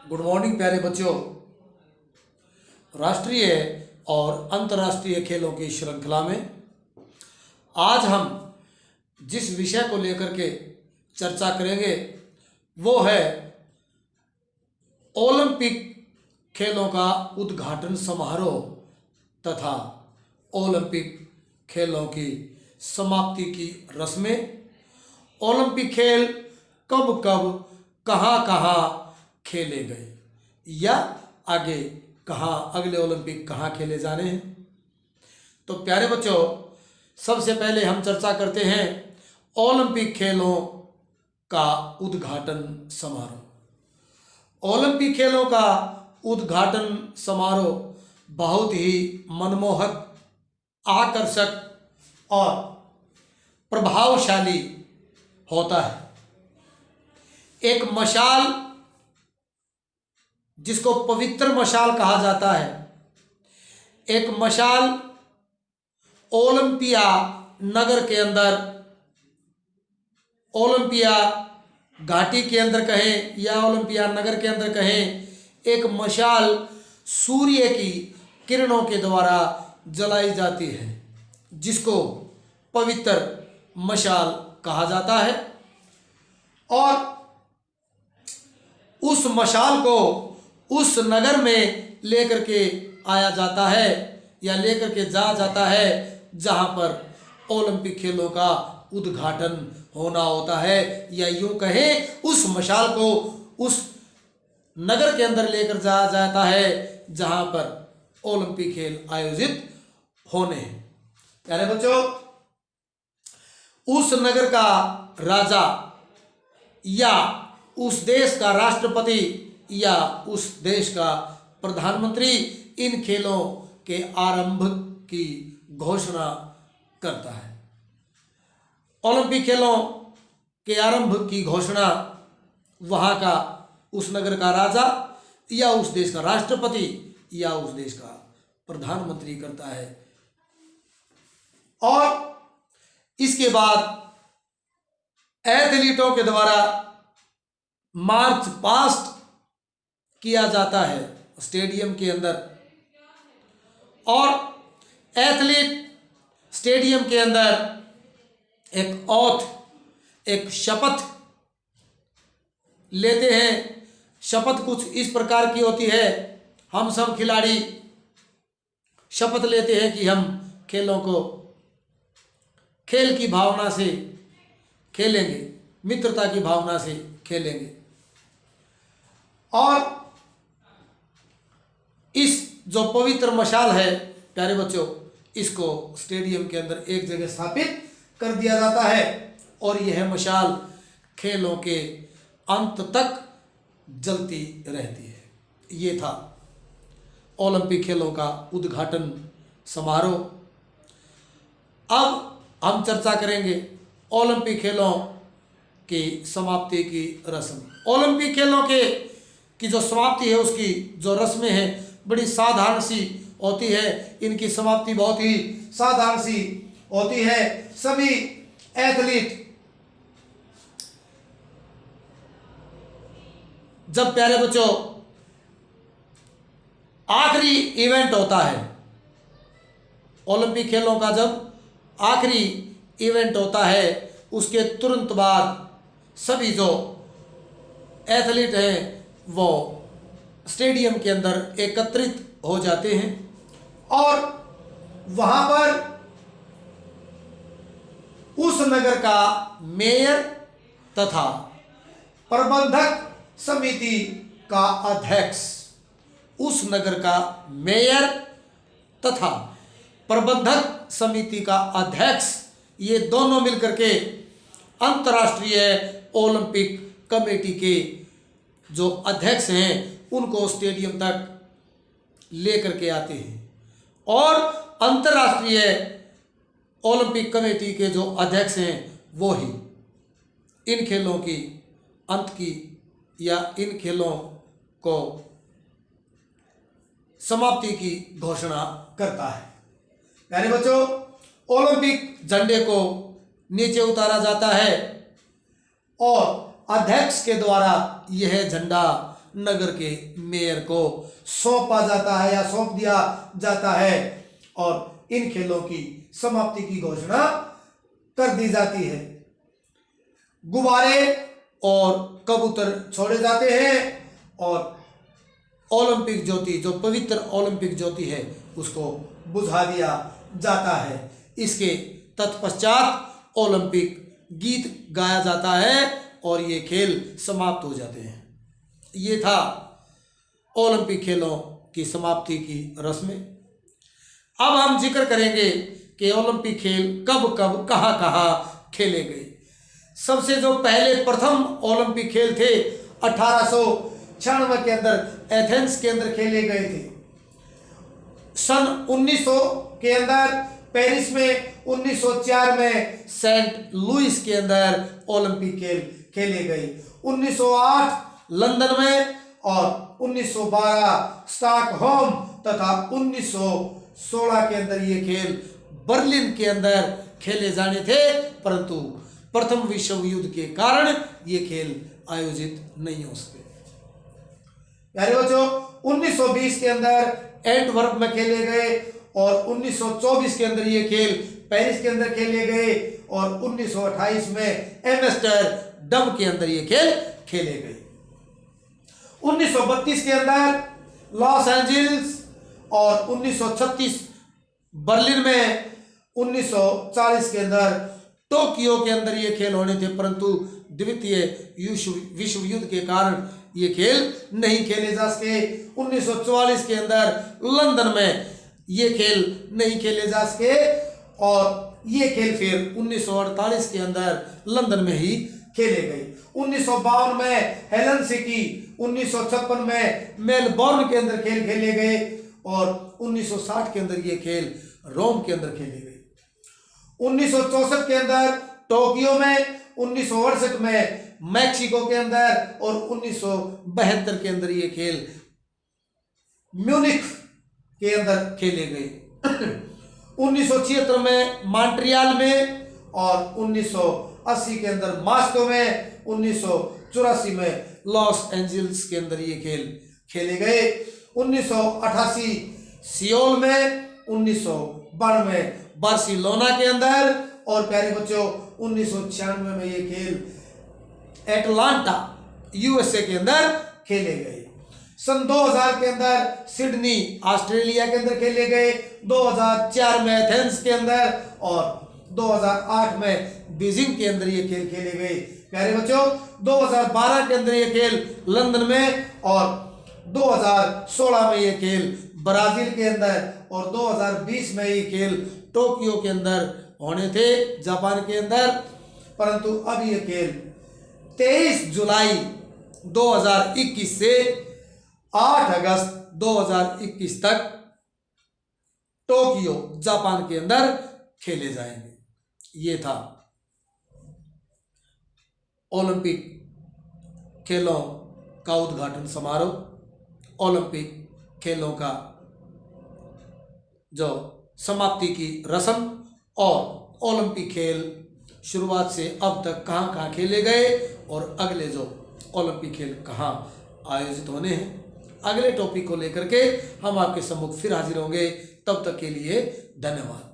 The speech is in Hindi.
गुड मॉर्निंग प्यारे बच्चों। राष्ट्रीय और अंतर्राष्ट्रीय खेलों की श्रृंखला में आज हम जिस विषय को लेकर के चर्चा करेंगे वो है ओलंपिक खेलों का उद्घाटन समारोह तथा ओलंपिक खेलों की समाप्ति की रस्में। ओलंपिक खेल कब कब कहाँ कहाँ खेले गए या आगे कहाँ अगले ओलंपिक कहाँ खेले जाने हैं। तो प्यारे बच्चों, सबसे पहले हम चर्चा करते हैं ओलंपिक खेलों का उद्घाटन समारोह। ओलंपिक खेलों का उद्घाटन समारोह बहुत ही मनमोहक, आकर्षक और प्रभावशाली होता है। एक मशाल, जिसको पवित्र मशाल कहा जाता है, एक मशाल ओलंपिया नगर के अंदर, ओलंपिया घाटी के अंदर कहें या ओलंपिया नगर के अंदर कहें, एक मशाल सूर्य की किरणों के द्वारा जलाई जाती है, जिसको पवित्र मशाल कहा जाता है। और उस मशाल को उस नगर में लेकर के आया जाता है या लेकर के जाया जाता है जहां पर ओलंपिक खेलों का उद्घाटन होना होता है, या यूं कहें उस मशाल को उस नगर के अंदर लेकर जाया जाता है जहां पर ओलंपिक खेल आयोजित होने हैं। प्यारे बच्चों, उस नगर का राजा या उस देश का राष्ट्रपति या उस देश का प्रधानमंत्री इन खेलों के आरंभ की घोषणा करता है। ओलंपिक खेलों के आरंभ की घोषणा वहाँ का उस नगर का राजा या उस देश का राष्ट्रपति या उस देश का प्रधानमंत्री करता है। और इसके बाद एथलीटों के द्वारा मार्च पास्ट किया जाता है स्टेडियम के अंदर, और एथलीट स्टेडियम के अंदर एक ओथ, एक शपथ लेते हैं। शपथ कुछ इस प्रकार की होती है, हम सब खिलाड़ी शपथ लेते हैं कि हम खेलों को खेल की भावना से खेलेंगे, मित्रता की भावना से खेलेंगे। और इस जो पवित्र मशाल है प्यारे बच्चों, इसको स्टेडियम के अंदर एक जगह स्थापित कर दिया जाता है और यह मशाल खेलों के अंत तक जलती रहती है। ये था ओलंपिक खेलों का उद्घाटन समारोह। अब हम चर्चा करेंगे ओलंपिक खेलों की समाप्ति की रस्म। ओलंपिक खेलों की जो समाप्ति है उसकी जो रस्में हैं बड़ी साधारण सी होती है। इनकी समाप्ति बहुत ही साधारण सी होती है। सभी एथलीट जब प्यारे बच्चों आखिरी इवेंट होता है, ओलंपिक खेलों का जब आखिरी इवेंट होता है, उसके तुरंत बाद सभी जो एथलीट हैं वो स्टेडियम के अंदर एकत्रित हो जाते हैं और वहाँ पर उस नगर का मेयर तथा प्रबंधक समिति का अध्यक्ष, उस नगर का मेयर तथा प्रबंधक समिति का अध्यक्ष, ये दोनों मिलकर के अंतर्राष्ट्रीय ओलंपिक कमेटी के जो अध्यक्ष हैं उनको स्टेडियम तक लेकर के आते हैं। और अंतर्राष्ट्रीय ओलंपिक कमेटी के जो अध्यक्ष हैं वो ही इन खेलों की अंत की या इन खेलों को समाप्ति की घोषणा करता है। प्यारे बच्चों, ओलंपिक झंडे को नीचे उतारा जाता है और अध्यक्ष के द्वारा यह झंडा नगर के मेयर को सौंपा जाता है या सौंप दिया जाता है और इन खेलों की समाप्ति की घोषणा कर दी जाती है। गुब्बारे और कबूतर छोड़े जाते हैं और ओलंपिक ज्योति, जो पवित्र ओलंपिक ज्योति है, उसको बुझा दिया जाता है। इसके तत्पश्चात ओलंपिक गीत गाया जाता है और ये खेल समाप्त हो जाते हैं। ये था ओलंपिक खेलों की समाप्ति की रस्में। अब हम जिक्र करेंगे कि ओलंपिक खेल कब कब कहाँ कहाँ खेले गए। सबसे जो पहले प्रथम ओलंपिक खेल थे 1896 के अंदर एथेंस के अंदर खेले गए थे। सन 1900 के अंदर पेरिस में, 1904 में सेंट लुइस के अंदर ओलंपिक खेल खेले गए। 1908 लंदन में और 1912 स्टॉकहोम तथा 1916 के अंदर ये खेल बर्लिन के अंदर खेले जाने थे, परंतु प्रथम विश्व युद्ध के कारण ये खेल आयोजित नहीं हो सके। प्यारे बच्चों, 1920 के अंदर एंटवर्प में खेले गए और 1924 के अंदर ये खेल पेरिस के अंदर खेले गए और 1928 में एम्स्टरडम के अंदर ये खेल खेले गए। 1932 के अंदर लॉस एंजल्स और 1936 बर्लिन में, 1940 के अंदर टोक्यो के अंदर ये खेल होने थे, परंतु द्वितीय विश्व युद्ध के कारण ये खेल नहीं खेले जा सके। 1944 के अंदर लंदन में ये खेल नहीं खेले जा सके और ये खेल फिर 1948 के अंदर लंदन में ही खेले गए। 1952 में हेलसिंकी, 1956 में मेलबोर्न के अंदर खेल खेले गए और 1960 के अंदर ये खेल रोम के अंदर खेले गए। 1964 के अंदर टोक्यो में, 1968 में मैक्सिको के अंदर और 1972 के अंदर ये खेल म्यूनिख के अंदर खेले गए। 1976 में मॉन्ट्रियल में और 1980 के अंदर मॉस्को में, 1984 में लॉस एंजल्स के अंदर ये खेल खेले गए। 1988 सियोल में, 1992 बार्सिलोना के अंदर और प्यारे बच्चों 1996 में ये खेल एटलांटा यूएसए के अंदर खेले गए। सन 2000 के अंदर सिडनी ऑस्ट्रेलिया के अंदर खेले गए। 2004 में एथेंस के अंदर और 2008 में बीजिंग के अंदर ये खेल खेले गए। प्यारे बच्चों, 2012 के अंदर ये खेल लंदन में और 2016 में ये खेल ब्राजील के अंदर और 2020 में ये खेल टोक्यो के अंदर होने थे, जापान के अंदर, परंतु अब ये खेल 23 जुलाई 2021 से 8 अगस्त 2021 तक टोक्यो जापान के अंदर खेले जाएंगे। ये था ओलंपिक खेलों का उद्घाटन समारोह, ओलंपिक खेलों का जो समाप्ति की रस्म और ओलंपिक खेल शुरुआत से अब तक कहाँ कहाँ खेले गए और अगले जो ओलंपिक खेल कहाँ आयोजित होने हैं। अगले टॉपिक को लेकर के हम आपके सम्मुख फिर हाजिर होंगे। तब तक के लिए धन्यवाद।